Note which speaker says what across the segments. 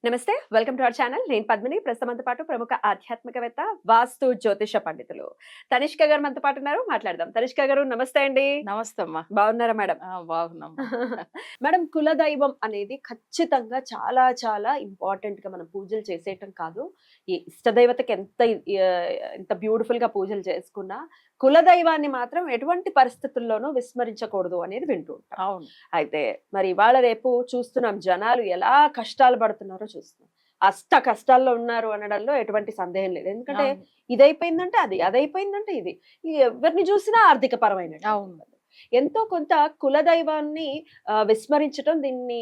Speaker 1: నమస్తే, welcome to our channel. నేను పద్మిని. ప్రస్తుతం మనతో పాటు ప్రముఖ ఆధ్యాత్మికవేత్త, వాస్తు జ్యోతిష పండితులు తనిష్క గారు మనతో పాటు ఉన్నారు. మాట్లాడదాం. తనిష్క గారు నమస్తే అండి.
Speaker 2: నమస్తే అమ్మా.
Speaker 1: బాగున్నారా మేడం?
Speaker 2: బాగున్నాం.
Speaker 1: మేడం, కులదైవం అనేది ఖచ్చితంగా చాలా చాలా ఇంపార్టెంట్ గా మనం పూజలు చేసేయటం కాదు. ఈ ఇష్టదైవతకి ఎంత బ్యూటిఫుల్ గా పూజలు చేసుకున్నా కులదైవాన్ని మాత్రం ఎటువంటి పరిస్థితుల్లోనూ విస్మరించకూడదు అనేది వింటూ ఉంటాం.
Speaker 2: అవును.
Speaker 1: అయితే మరి ఇవాళ రేపు చూస్తున్నాం, జనాలు ఎలా కష్టాలు పడుతున్నారో చూస్తున్నాం. అష్ట కష్టాల్లో ఉన్నారు అనడంలో ఎటువంటి సందేహం లేదు. ఎందుకంటే
Speaker 2: అవును.
Speaker 1: ఇదైపోయిందంటే అది, అదైపోయిందంటే ఇది, ఎవరిని చూసినా ఆర్థిక పరమైన
Speaker 2: అవును.
Speaker 1: ఎంతో కొంత కులదైవాన్ని విస్మరించడం దీన్ని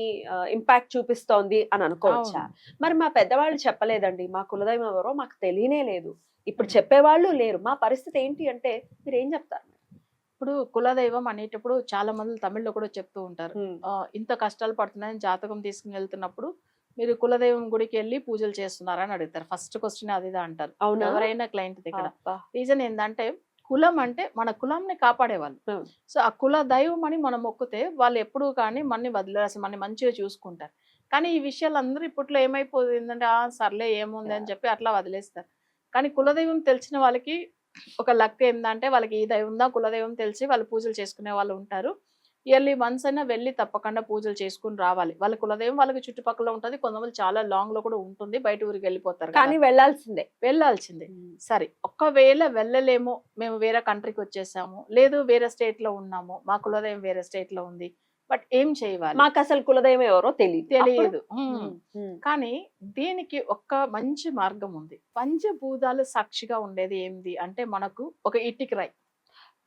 Speaker 1: ఇంపాక్ట్ చూపిస్తోంది అని అనుకోవచ్చా?
Speaker 2: అవును.
Speaker 1: మరి మా పెద్దవాళ్ళు చెప్పలేదండి, మా కులదైవం ఎవరో మాకు తెలియనే లేదు, ఇప్పుడు చెప్పేవాళ్ళు లేరు, మా పరిస్థితి ఏంటి అంటే మీరేం చెప్తారు?
Speaker 2: ఇప్పుడు కులదైవం అనేటప్పుడు చాలా మంది తమిళ్లో కూడా చెప్తూ ఉంటారు.
Speaker 1: హ్మ్.
Speaker 2: ఇంత కష్టాలు పడుతున్నాయని జాతకం తీసుకుని వెళ్తున్నప్పుడు మీరు కులదైవం గుడికి వెళ్ళి పూజలు చేస్తున్నారా అని అడుగుతారు. ఫస్ట్ క్వశ్చన్ అదిదా అంటారు
Speaker 1: అవునా?
Speaker 2: ఎవరైనా క్లయింట్ దగ్గర.
Speaker 1: అబ్బా!
Speaker 2: రీజన్ ఏంటంటే కులం అంటే మన కులంని కాపాడేవాళ్ళు.
Speaker 1: అవును.
Speaker 2: సో ఆ కుల దైవం అని మనం మొక్కితే వాళ్ళు ఎప్పుడూ కానీ మనని వదిలేసి మనని మంచిగా చూసుకుంటారు. కానీ ఈ విషయాలు అందరూ ఇప్పట్లో ఏమైపోయిందంటే సర్లే ఏముంది అని చెప్పి అట్లా వదిలేస్తారు. కానీ కులదైవం తెలిసిన వాళ్ళకి ఒక లక్ ఏందంటే వాళ్ళకి ఈ దైవం ఉందా కులదైవం తెలిసి వాళ్ళు పూజలు చేసుకునే వాళ్ళు ఉంటారు. ఇయర్లీ వన్స్ అయినా వెళ్ళి తప్పకుండా పూజలు చేసుకుని రావాలి. వాళ్ళ కులదైవం వాళ్ళకి చుట్టుపక్కల ఉంటది. కొంతమంది చాలా లాంగ్ లో కూడా ఉంటుంది. బయట ఊరికి వెళ్ళిపోతారు కదా!
Speaker 1: కానీ వెళ్ళాల్సిందే.
Speaker 2: వెళ్ళాల్సిందే. సరే ఒకవేళ వెళ్ళలేము, మేము వేరే కంట్రీకి వచ్చేసాము, లేదు వేరే స్టేట్ లో ఉన్నాము, మా కులదైవం వేరే స్టేట్ లో ఉంది, బట్ ఏం చేయాలి?
Speaker 1: మాకు అసలు కులదైవం ఎవరో తెలియదు.
Speaker 2: తెలియదు.
Speaker 1: హ్మ్.
Speaker 2: కానీ దీనికి ఒక మంచి మార్గం ఉంది. పంచభూతాలు సాక్షిగా ఉండేది ఏంది అంటే మనకు ఒక ఇటుక రాయి.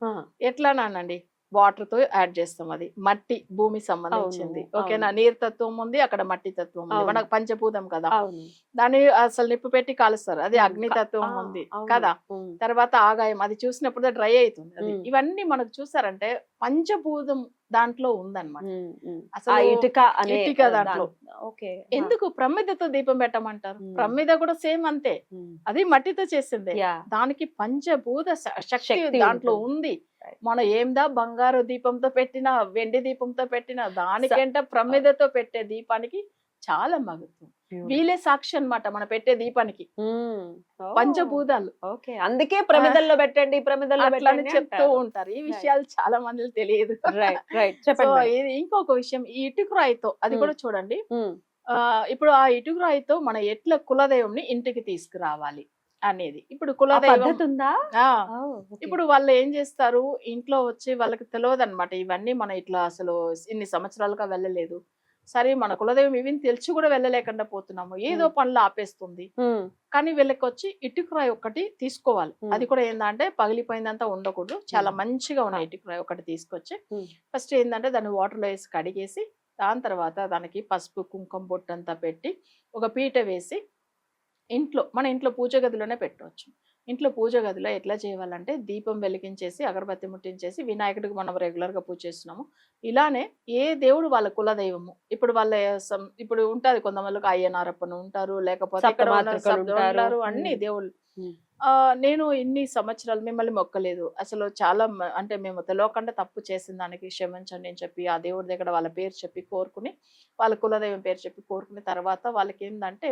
Speaker 1: ఆ!
Speaker 2: ఎట్లానానండి వాటర్ తో యాడ్ చేస్తాం. అది మట్టి, భూమి సంబంధించింది.
Speaker 1: అవును.
Speaker 2: ఓకేనా?
Speaker 1: అవును.
Speaker 2: నీరు తత్వం ఉంది, అక్కడ మట్టి తత్వం ఉంది.
Speaker 1: అవును.
Speaker 2: మనకు పంచభూతం కదా!
Speaker 1: అవును.
Speaker 2: దాన్ని అసలు నిప్పు పెట్టి కాలుస్తారు. అది
Speaker 1: హ్మ్.
Speaker 2: అగ్ని తత్వం
Speaker 1: ఆ!
Speaker 2: ఉంది
Speaker 1: అవును.
Speaker 2: కదా!
Speaker 1: హ్మ్.
Speaker 2: తర్వాత ఆగాయం అది చూసినప్పుడు డ్రై అయితుంది అది.
Speaker 1: హ్మ్.
Speaker 2: ఇవన్నీ మనకు చూసారంటే పంచభూతం దాంట్లో ఉందన్నమాట.
Speaker 1: హ్మ్. హ్మ్. ఆ
Speaker 2: అసలు
Speaker 1: ఇటుక అనే
Speaker 2: ఇటుక దాంట్లో.
Speaker 1: ఓకే. ఆ!
Speaker 2: ఎందుకు ప్రమిదతో దీపం పెట్టమంటారు?
Speaker 1: హ్మ్.
Speaker 2: ప్రమిద కూడా సేమ్ అంతే.
Speaker 1: హ్మ్.
Speaker 2: అది మట్టితో చేసిందే.
Speaker 1: యాహ్!
Speaker 2: దానికి పంచభూత శక్తి
Speaker 1: శక్తి
Speaker 2: దాంట్లో
Speaker 1: ఉంటుంది.
Speaker 2: ఉంది.
Speaker 1: రైట్.
Speaker 2: మనం ఏందా బంగారు దీపంతో పెట్టినా, వెండి దీపంతో పెట్టినా
Speaker 1: స
Speaker 2: దానికంటే ప్రమిదతో పెట్టే దీపానికి చాలా మగత్వం.
Speaker 1: బ్యూటిఫుల్.
Speaker 2: వీళ్ళే సాక్షి అన్నమాట మన పెట్టే దీపానికి.
Speaker 1: హ్మ్. ఓహ్!
Speaker 2: పంచభూతాలు.
Speaker 1: ఓకే. అందుకే ప్రమిదల్లో పెట్టండి, ప్రమిదల్లో
Speaker 2: అట్లని
Speaker 1: పెట్టండి
Speaker 2: చెప్తూ
Speaker 1: అంటారు.
Speaker 2: ఉంటారు. ఈ
Speaker 1: రైట్.
Speaker 2: విషయాలు చాలా మందికి తెలియదు.
Speaker 1: రైట్. రైట్.
Speaker 2: సో,
Speaker 1: చెప్పండి మేడం.
Speaker 2: ఇది ఇంకొక విషయం. ఈ ఇటుక రాయితో అది
Speaker 1: హ్మ్.
Speaker 2: కూడా చూడండి.
Speaker 1: హ్మ్.
Speaker 2: ఇప్పుడు ఆ ఇటుక రాయితో మన ఎట్లా కులదైవంని ఇంటికి తీసుకురావాలి అనేది. ఇప్పుడు
Speaker 1: ఆ
Speaker 2: కులదైవం
Speaker 1: పద్ధతుందా?
Speaker 2: ఆ!
Speaker 1: ఓహ్! ఓకే.
Speaker 2: ఇప్పుడు వాళ్ళు ఏం చేస్తారు, ఇంట్లో వచ్చి వాళ్ళకి తెలవదనమాట. ఇవన్నీ మనం ఇట్లా అసలు ఇన్ని సంవత్సరాలుగా వెళ్ళలేదు. సరే మన కులదైవం ఇవి తెలిసి కూడా వెళ్ళలేకుండా పోతున్నాము. ఏదో
Speaker 1: హ్మ్.
Speaker 2: పనులు ఆపేస్తుంది.
Speaker 1: హ్మ్.
Speaker 2: కానీ వీళ్ళకొచ్చి ఇటుకరాయి ఒకటి తీసుకోవాలి.
Speaker 1: హ్మ్.
Speaker 2: అది కూడా ఏందంటే పగిలిపోయిందంతా ఉండకూడదు. చాలా
Speaker 1: హ్మ్.
Speaker 2: మంచిగా ఉన్న
Speaker 1: ఆ!
Speaker 2: ఇటుకరాయి ఒకటి తీసుకొచ్చి
Speaker 1: హ్మ్.
Speaker 2: ఫస్ట్ ఏందంటే దాన్ని వాటర్‌లో ఏసి కడిగేసి, దాని తర్వాత దానికి పసుపు, కుంకుమ బొట్టంతా పెట్టి, ఒక పీట వేసి మన ఇంట్లో పూజ గదిలోనే పెట్టొచ్చు. ఇంట్లో పూజ గదిలో ఎట్లా చేయాలంటే దీపం వెలిగించేసి, అగరబత్తి ముట్టించేసి వినాయకుడికి మనం రెగ్యులర్‌గా పూజ చేస్తున్నాము. ఇలానే ఏ దేవుడు వాళ్ళ కులదైవము. ఇప్పుడు వాళ్ళ ఇప్పుడు ఉంటది కొంతమందికి అయ్యనారప్పని ఉంటారు. లేకపోతే ఇక్కడ ఉన్న
Speaker 1: సప్తమాతృకలుంటారు.
Speaker 2: ఉంటారు.
Speaker 1: హ్మ్.
Speaker 2: అన్ని దేవుళ్ళు.
Speaker 1: హ్మ్.
Speaker 2: నేను ఇన్ని సంవత్సరాలు మిమ్మల్ని మొక్కలేదు. అసలు చాలా అంటే మేము తెలవకుండా తప్పు చేసిన దానికి క్షమించండి అని చెప్పి, ఆ దేవుడి దగ్గర వాళ్ళ పేరు చెప్పి కోరుకుని, వాళ్ళ కులదైవం పేరు చెప్పి కోరుకున్న తర్వాత వాళ్ళకేందంటే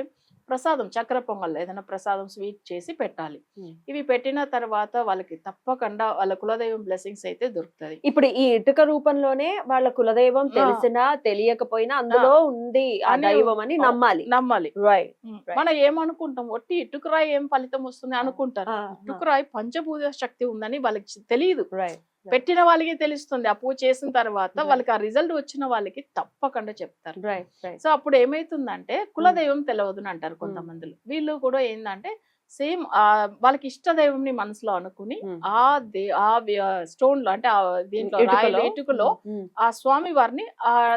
Speaker 2: ప్రసాదం చక్కెర పొంగల్ ఏదైనా ప్రసాదం స్వీట్ చేసి పెట్టాలి.
Speaker 1: హ్మ్.
Speaker 2: ఇవి పెట్టిన తర్వాత వాళ్ళకి తప్పకుండా వాళ్ళ కులదైవం బ్లెస్సింగ్స్ అయితే దొరుకుతది.
Speaker 1: ఇప్పుడు ఈ ఇటుక రూపంలోనే వాళ్ళ కులదైవం
Speaker 2: ఆ!
Speaker 1: తెలిసినా, తెలియకపోయినా
Speaker 2: ఆ!
Speaker 1: అందులో ఉంది ఆ
Speaker 2: అని
Speaker 1: దైవం అని నమ్మాలి.
Speaker 2: నమ్మాలి.
Speaker 1: రైట్. రైట్.
Speaker 2: మనం ఏమనుకుంటాం, ఒట్టి ఇటుకరాయి ఏం ఫలితం వస్తుంది
Speaker 1: ఆ!
Speaker 2: అనుకుంటారు.
Speaker 1: ఆ! ఆ!
Speaker 2: ఇటుకరాయి పంచభూత శక్తి ఉందని వాళ్ళకి తెలీదు.
Speaker 1: రైట్. రైట్.
Speaker 2: పెట్టిన వాళ్ళకి తెలుస్తుంది. ఆ పూజ చేసిన తర్వాత
Speaker 1: రైట్.
Speaker 2: వాళ్ళకి ఆ రిజల్ట్ వచ్చిన వాళ్ళకి తప్పకుండా చెప్తారు.
Speaker 1: రైట్. రైట్.
Speaker 2: సో, అప్పుడు ఏమైతుందంటే
Speaker 1: హ్మ్.
Speaker 2: కులదైవం తెలవదుని అంటారు
Speaker 1: హ్మ్.
Speaker 2: కొంతమందిలో. వీళ్ళు కూడా ఏందంటే సేమ్ వాళ్ళకి ఇష్ట దైవంని మనసులో అనుకుని
Speaker 1: హ్మ్.
Speaker 2: ఆ దే ఆ వి స్టోన్‌లో అంటే దీంట్లో రాయిలో
Speaker 1: ఇటుకలో.
Speaker 2: ఇటుకలో
Speaker 1: హ్మ్. హ్మ్.
Speaker 2: ఆ స్వామి వారిని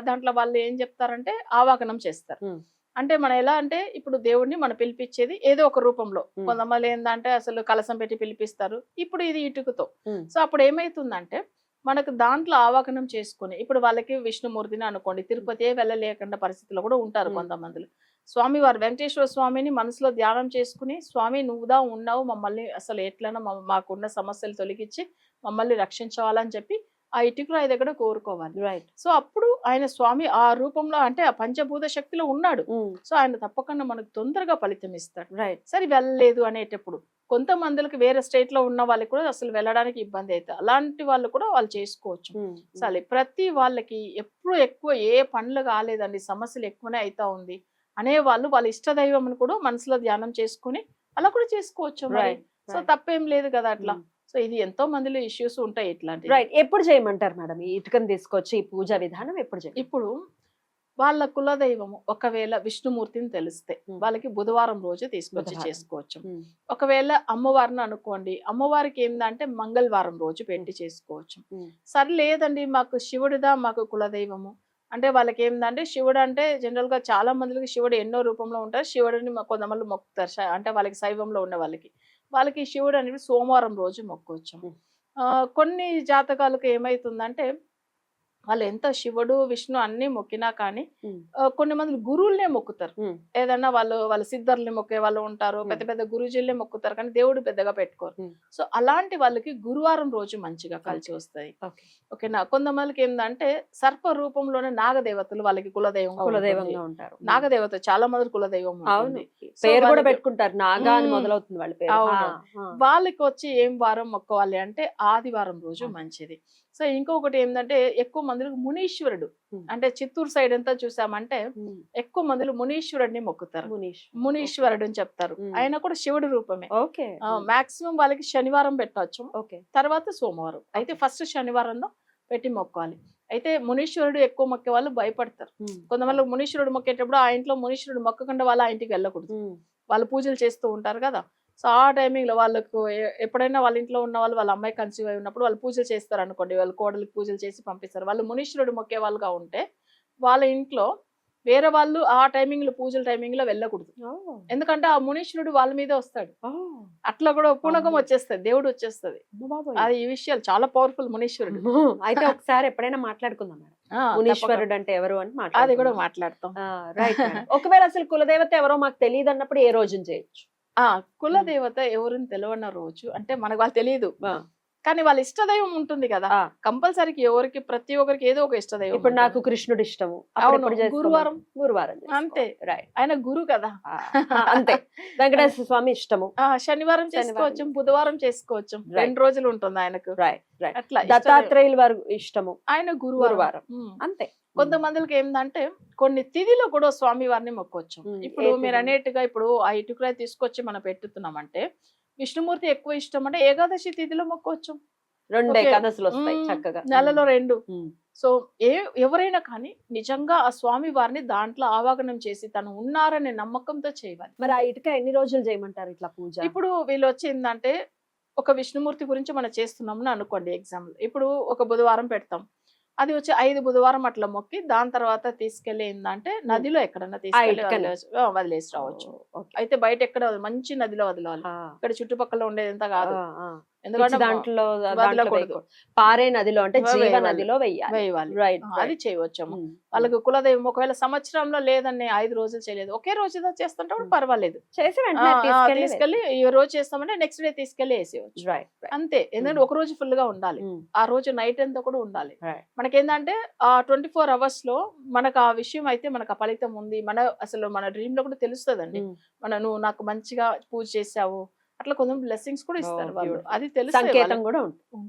Speaker 2: దాంట్లో వాళ్ళు ఏం చెప్తారంటే ఆవాహనం చేస్తారు.
Speaker 1: హ్మ్.
Speaker 2: అంటే మనం ఎలా అంటే ఇప్పుడు దేవుడిని మనం పిలిపించేది ఏదో ఒక రూపంలో.
Speaker 1: హ్మ్.
Speaker 2: కొంతమంది ఏందంటే అసలు కలశం పెట్టి పిలిపిస్తారు. ఇప్పుడు ఇది ఇటుకతో.
Speaker 1: హ్మ్.
Speaker 2: సో, అప్పుడు ఏమైతుందంటే మనకు దాంట్లో ఆవాహనం చేసుకొని ఇప్పుడు వాళ్ళకి విష్ణుమూర్తిని అనుకోండి. తిరుపతే వెళ్ళలేకుండా పరిస్థితిలో కూడా ఉంటారు
Speaker 1: హ్మ్.
Speaker 2: కొంతమందులు. స్వామివారు వెంకటేశ్వర స్వామిని మనసులో ధ్యానం చేసుకొని, స్వామి నువ్వుదా ఉన్నావు మమ్మల్ని అసలు ఎట్లైనా మాకున్న సమస్యలు తొలగించి మమ్మల్ని రక్షించాలని చెప్పి ఆ ఇటుక రాయి దగ్గర కోరుకోవాలి.
Speaker 1: రైట్.
Speaker 2: సో అప్పుడు ఆయన స్వామి ఆ రూపంలో అంటే ఆ పంచభూత శక్తిలో ఉన్నాడు. సో ఆయన తప్పకుండా మనకు తొందరగా ఫలితం ఇస్తాడు.
Speaker 1: రైట్.
Speaker 2: సరే వెళ్ళలేదు అనేటప్పుడు కొంతమందికి వేరే స్టేట్ లో ఉన్న వాళ్ళకి కూడా అసలు వెళ్ళడానికి ఇబ్బంది అవుతుంది. అలాంటి వాళ్ళు కూడా వాళ్ళు చేసుకోవచ్చు. సరే ప్రతి వాళ్ళకి ఎప్పుడు ఎక్కువ ఏ పనులు కాలేదండి, సమస్యలు ఎక్కువనే అవుతా ఉంది అనే వాళ్ళు వాళ్ళ ఇష్ట దైవం కూడా మనసులో ధ్యానం చేసుకుని అలా కూడా చేసుకోవచ్చు మరి.
Speaker 1: రైట్.
Speaker 2: సో తప్పేం లేదు కదా అట్లా. సో ఇది ఎంతో మందిలో ఇష్యూస్ ఉంటాయి ఇట్లాంటివి.
Speaker 1: రైట్. ఎప్పుడు చేయమంటారు మేడం ఈ ఇటుకను తీసుకొచ్చి ఈ పూజా విధానం ఎప్పుడు చేయాలి?
Speaker 2: ఇప్పుడు వాళ్ళ కులదైవము ఒకవేళ విష్ణుమూర్తిని తెలిస్తే వాళ్ళకి బుధవారం రోజు తీసుకొచ్చి
Speaker 1: బుధవారం.
Speaker 2: చేసుకోవచ్చు. ఒకవేళ అమ్మవారిని అనుకోండి, అమ్మవారికి ఏంటంటే మంగళవారం రోజు పెట్టి చేసుకోవచ్చు. సరే లేదండి మాకు శివుడిదా మాకు కులదైవము అంటే వాళ్ళకి ఏంటంటే శివుడు అంటే జనరల్ గా చాలా మందికి శివుడు ఎన్నో రూపంలో ఉంటారు. శివుడిని కొంతమంది మొక్కుతారు. అంటే వాళ్ళకి శైవంలో ఉన్న వాళ్ళకి శివుడు అనేది సోమవారం రోజు మొక్కోవచ్చు. కొన్ని జాతకాలకు ఏమైతుందంటే వాళ్ళు ఎంత శివుడు విష్ణు అన్ని మొక్కినా కానీ కొన్ని మంది గురువులనే మొక్కుతారు. ఏదన్నా వాళ్ళ సిద్ధర్ని మొక్కే వాళ్ళు ఉంటారు, పెద్ద పెద్ద గురుజుల్నే మొక్కుతారు, కానీ దేవుడు పెద్దగా పెట్టుకోరు. సో అలాంటి వాళ్ళకి గురువారం రోజు మంచిగా కలిసి వస్తాయి. ఓకేనా. కొంతమందికి ఏంటంటే సర్ప రూపంలోనే నాగదేవతలు వాళ్ళకి కులదైవంగా
Speaker 1: ఉంటారు.
Speaker 2: నాగదేవత చాలా మంది కులదైవం ఉంటుంది.
Speaker 1: పేరు కూడా పెట్టుకుంటారు, నాగా అని మొదలవుతుంది వాళ్ళ పేరు.
Speaker 2: అవును. వాళ్ళకి వచ్చి ఏం వారం మొక్కవాలి అంటే ఆదివారం రోజు మంచిది. సో ఇంకొకటి ఏంటంటే ఎక్కువ మందికి మునీశ్వరుడు అంటే చిత్తూరు సైడ్ అంతా చూసామంటే ఎక్కువ మందిలో మునీశ్వరుడిని మొక్కుతారు. మునీశ్వరుడు అని చెప్తారు. ఆయన కూడా శివుడి రూపమే. మాక్సిమం వాళ్ళకి శనివారం పెట్టవచ్చు, తర్వాత సోమవారం. అయితే ఫస్ట్ శనివారంలో పెట్టి మొక్కాలి. అయితే మునీశ్వరుడు ఎక్కువ మొక్కే వాళ్ళు భయపడతారు. కొంతమంది మునీశ్వరుడు మొక్కేటప్పుడు ఆ ఇంట్లో మునీశ్వరుడు మొక్కకుండా వాళ్ళ ఇంటికి వెళ్ళకూడదు. వాళ్ళు పూజలు చేస్తూ ఉంటారు కదా. సో ఆ టైమింగ్ లో వాళ్ళకు ఎప్పుడైనా వాళ్ళ ఇంట్లో ఉన్న వాళ్ళు వాళ్ళ అమ్మాయి కన్సీవ్ అయి ఉన్నప్పుడు వాళ్ళు పూజలు చేస్తారు అనుకోండి, వాళ్ళ కోడలికి పూజలు చేసి పంపిస్తారు. వాళ్ళు మునీశ్వరుడు మొక్కే వాళ్ళుగా ఉంటే వాళ్ళ ఇంట్లో వేరే వాళ్ళు ఆ టైమింగ్ లో పూజల టైమింగ్ లో వెళ్ళకూడదు. ఎందుకంటే ఆ మునీశ్వరుడు వాళ్ళ మీదే వస్తాడు. అట్లా కూడా పూనకం వచ్చేస్తుంది, దేవుడు వచ్చేస్తుంది. అది ఈ విషయాలు చాలా పవర్ఫుల్ మునీశ్వరుడు.
Speaker 1: అయితే ఒకసారి ఎప్పుడైనా మాట్లాడుకుందాం మేడం, మునీశ్వరుడు అంటే ఎవరు అని.
Speaker 2: అది కూడా మాట్లాడతాం.
Speaker 1: రైట్. ఒకవేళ అసలు కులదేవత ఎవరో మాకు తెలియదు అన్నప్పుడు ఏ రోజున చేయొచ్చు?
Speaker 2: కులదేవత ఎవరిని తెలియని రోజు అంటే మనకు వాళ్ళు తెలియదు, కానీ వాళ్ళ ఇష్టదైవం ఉంటుంది కదా. కంపల్సరీకి ఎవరికి ప్రతి ఒక్కరికి ఏదో ఒక ఇష్టదైవం.
Speaker 1: ఇప్పుడు నాకు కృష్ణుడు ఇష్టము, గురువారం
Speaker 2: అంతే. ఆయన గురు కదా,
Speaker 1: అంతే. వెంకటేశ్వర స్వామి ఇష్టము,
Speaker 2: శనివారం చేసుకోవచ్చు, బుధవారం చేసుకోవచ్చు, 2 రోజులు ఉంటుంది ఆయనకు.
Speaker 1: అట్లా దత్తాత్రేయుల వారు ఇష్టము,
Speaker 2: ఆయన గురువారం
Speaker 1: అంతే.
Speaker 2: కొంతమందికి ఏంటంటే కొన్ని తిథిలో కూడా స్వామి వారిని మొక్కొచ్చు. ఇప్పుడు మీరు అనేట్టుగా ఇప్పుడు ఆ ఇటుకరాయి తీసుకొచ్చి మనం పెట్టుతున్నామంటే విష్ణుమూర్తి ఎక్కువ ఇష్టం అంటే ఏకాదశి తిథిలో మొక్కొచ్చు.
Speaker 1: 2 ఏకాదశులు వస్తాయి చక్కగా,
Speaker 2: నెలలో 2. సో ఎవరైనా కానీ నిజంగా ఆ స్వామి వారిని దాంట్లో ఆవాహనం చేసి తను ఉన్నారనే నమ్మకంతో చేయాలి.
Speaker 1: మరి ఆ ఇటుక ఎన్ని రోజులు చేయమంటారు ఇట్లా పూజ?
Speaker 2: ఇప్పుడు వీళ్ళు వచ్చి ఏంటంటే ఒక విష్ణుమూర్తి గురించి మనం చేస్తున్నామని అనుకోండి ఎగ్జాంపుల్. ఇప్పుడు ఒక బుధవారం పెడతాం, అది వచ్చి 5 బుధవారం అట్లా మొక్కి దాని తర్వాత తీసుకెళ్లి ఏంటంటే నదిలో ఎక్కడన్నా తీసుకెళ్ళి వదిలేసి రావచ్చు. అయితే బయట ఎక్కడ మంచి నదిలో వదలాలి, ఇక్కడ చుట్టుపక్కల ఉండేది ఎంత కాదు. ఎందుకంటే
Speaker 1: దాంట్లో పారే నదిలో అంటే జీవ నదిలో
Speaker 2: వేయాలి. అది చేయవచ్చాము. వాళ్ళకి కులదైవం ఒకవేళ సంవత్సరంలో లేదని 5 రోజులు చేయలేదు, ఒకే రోజు చేస్తుంటే కూడా పర్వాలేదు, తీసుకెళ్లి ఈ రోజు చేస్తామంటే నెక్స్ట్ డే తీసుకెళ్లి వేసేయచ్చు. అంతే. ఎందుకంటే ఒక రోజు ఫుల్ గా ఉండాలి, ఆ రోజు నైట్ అంతా కూడా ఉండాలి. మనకేంటంటే ఆ 24 hours లో మనకు ఆ విషయం అయితే మనకు ఆ ఫలితం ఉంది, అసలు మన డ్రీమ్ లో కూడా తెలుస్తుందండి. నువ్వు నాకు మంచిగా పూజ చేసావు అట్లా కొంచెం బ్లెస్సింగ్స్ కూడా ఇస్తారు వాళ్ళు, అది తెలుసు,
Speaker 1: సంకేతం కూడా ఉంటుంది.